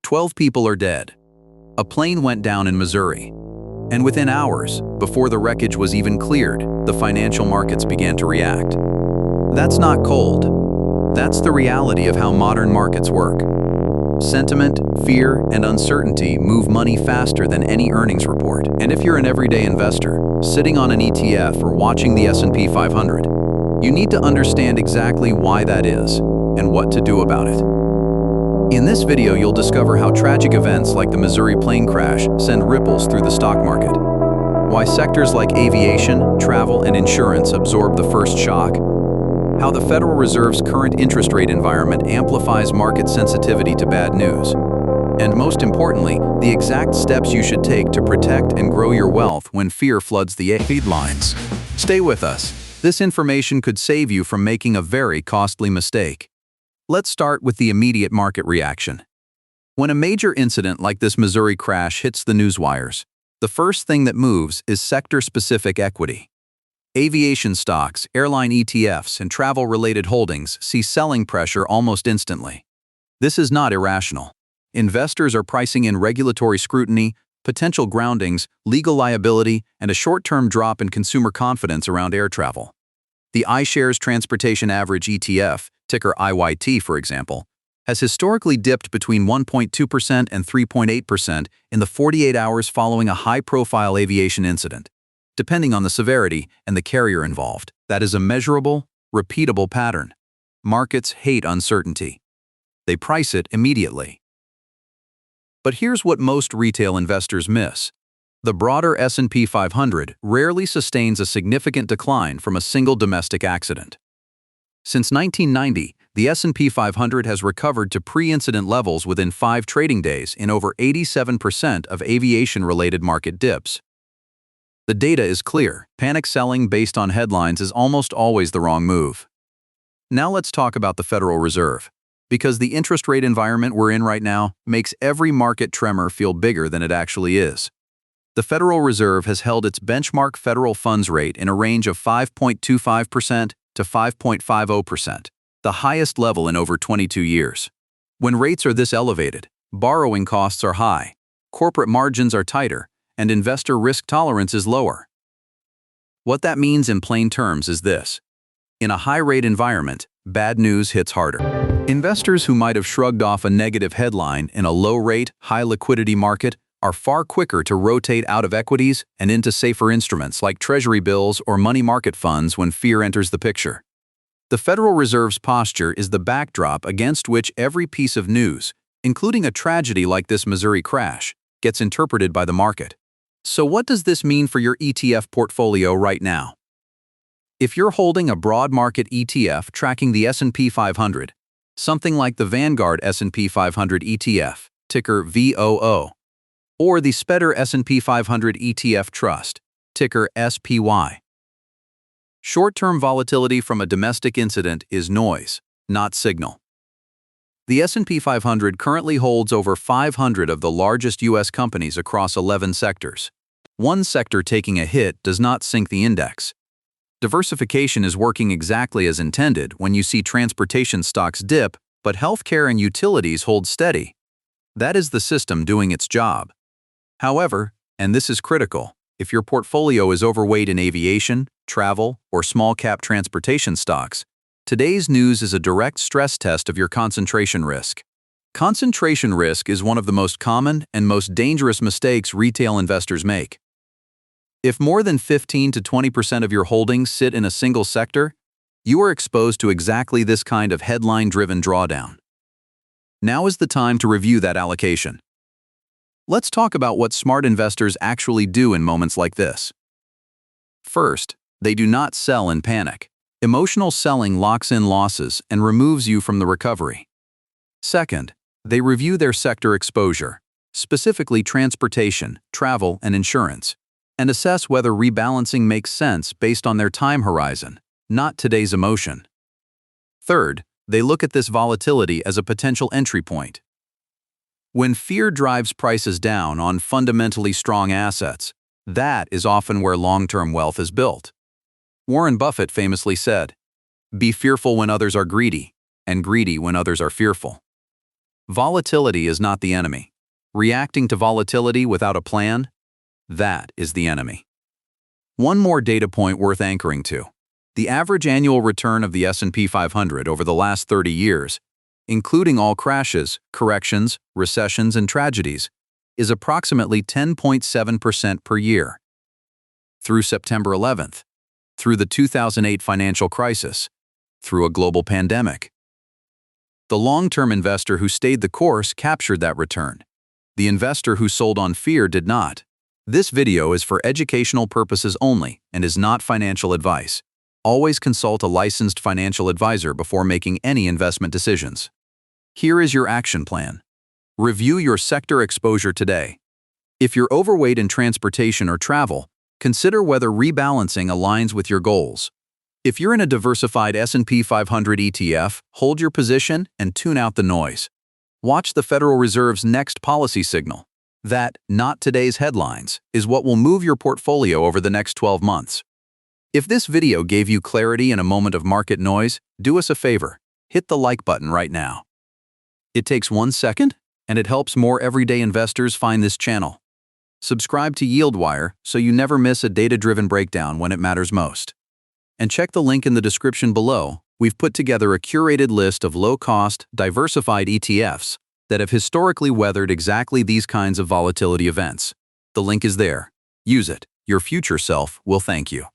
12 people are dead. A plane went down in Missouri. And within hours, before the wreckage was even cleared, the financial markets began to react. That's not cold. That's the reality of how modern markets work. Sentiment, fear, and uncertainty move money faster than any earnings report. And if you're an everyday investor, sitting on an ETF or watching the S&P 500, you need to understand exactly why that is and what to do about it. In this video, you'll discover how tragic events like the Missouri plane crash send ripples through the stock market, why sectors like aviation, travel, and insurance absorb the first shock, how the Federal Reserve's current interest rate environment amplifies market sensitivity to bad news, and most importantly, the exact steps you should take to protect and grow your wealth when fear floods the headlines. Stay with us. This information could save you from making a very costly mistake. Let's start with the immediate market reaction. When a major incident like this Missouri crash hits the newswires, the first thing that moves is sector-specific equity. Aviation stocks, airline ETFs, and travel-related holdings see selling pressure almost instantly. This is not irrational. Investors are pricing in regulatory scrutiny, potential groundings, legal liability, and a short-term drop in consumer confidence around air travel. The iShares Transportation Average ETF, ticker IYT for example, has historically dipped between 1.2% and 3.8% in the 48 hours following a high-profile aviation incident, depending on the severity and the carrier involved. That is a measurable, repeatable pattern. Markets hate uncertainty. They price it immediately. But here's what most retail investors miss. The broader S&P 500 rarely sustains a significant decline from a single domestic accident. Since 1990, the S&P 500 has recovered to pre-incident levels within 5 trading days in over 87% of aviation-related market dips. The data is clear. Panic selling based on headlines is almost always the wrong move. Now let's talk about the Federal Reserve, because the interest rate environment we're in right now makes every market tremor feel bigger than it actually is. The Federal Reserve has held its benchmark federal funds rate in a range of 5.25% to 5.50%, the highest level in over 22 years. When rates are this elevated, borrowing costs are high, corporate margins are tighter, and investor risk tolerance is lower. What that means in plain terms is this. In a high-rate environment, bad news hits harder. Investors who might have shrugged off a negative headline in a low-rate, high-liquidity market are far quicker to rotate out of equities and into safer instruments like treasury bills or money market funds when fear enters the picture. The Federal Reserve's posture is the backdrop against which every piece of news, including a tragedy like this Missouri crash, gets interpreted by the market. So what does this mean for your ETF portfolio right now? If you're holding a broad market ETF tracking the S&P 500, something like the Vanguard S&P 500 ETF, ticker VOO, or the SPDR S&P 500 ETF Trust, ticker SPY. Short-term volatility from a domestic incident is noise, not signal. The S&P 500 currently holds over 500 of the largest U.S. companies across 11 sectors. One sector taking a hit does not sink the index. Diversification is working exactly as intended when you see transportation stocks dip, but healthcare and utilities hold steady. That is the system doing its job. However, and this is critical, if your portfolio is overweight in aviation, travel, or small-cap transportation stocks, today's news is a direct stress test of your concentration risk. Concentration risk is one of the most common and most dangerous mistakes retail investors make. If more than 15 to 20% of your holdings sit in a single sector, you are exposed to exactly this kind of headline-driven drawdown. Now is the time to review that allocation. Let's talk about what smart investors actually do in moments like this. First, they do not sell in panic. Emotional selling locks in losses and removes you from the recovery. Second, they review their sector exposure, specifically transportation, travel, and insurance, and assess whether rebalancing makes sense based on their time horizon, not today's emotion. Third, they look at this volatility as a potential entry point. When fear drives prices down on fundamentally strong assets, that is often where long-term wealth is built. Warren Buffett famously said, "Be fearful when others are greedy, and greedy when others are fearful." Volatility is not the enemy. Reacting to volatility without a plan, that is the enemy. One more data point worth anchoring to. The average annual return of the S&P 500 over the last 30 years, including all crashes, corrections, recessions, and tragedies, is approximately 10.7% per year. Through September 11th, through the 2008 financial crisis, through a global pandemic. The long-term investor who stayed the course captured that return. The investor who sold on fear did not. This video is for educational purposes only and is not financial advice. Always consult a licensed financial advisor before making any investment decisions. Here is your action plan. Review your sector exposure today. If you're overweight in transportation or travel, consider whether rebalancing aligns with your goals. If you're in a diversified S&P 500 ETF, hold your position and tune out the noise. Watch the Federal Reserve's next policy signal. That, not today's headlines, is what will move your portfolio over the next 12 months. If this video gave you clarity in a moment of market noise, do us a favor. Hit the like button right now. It takes 1 second, and it helps more everyday investors find this channel. Subscribe to YieldWire so you never miss a data-driven breakdown when it matters most. And check the link in the description below. We've put together a curated list of low-cost, diversified ETFs that have historically weathered exactly these kinds of volatility events. The link is there. Use it. Your future self will thank you.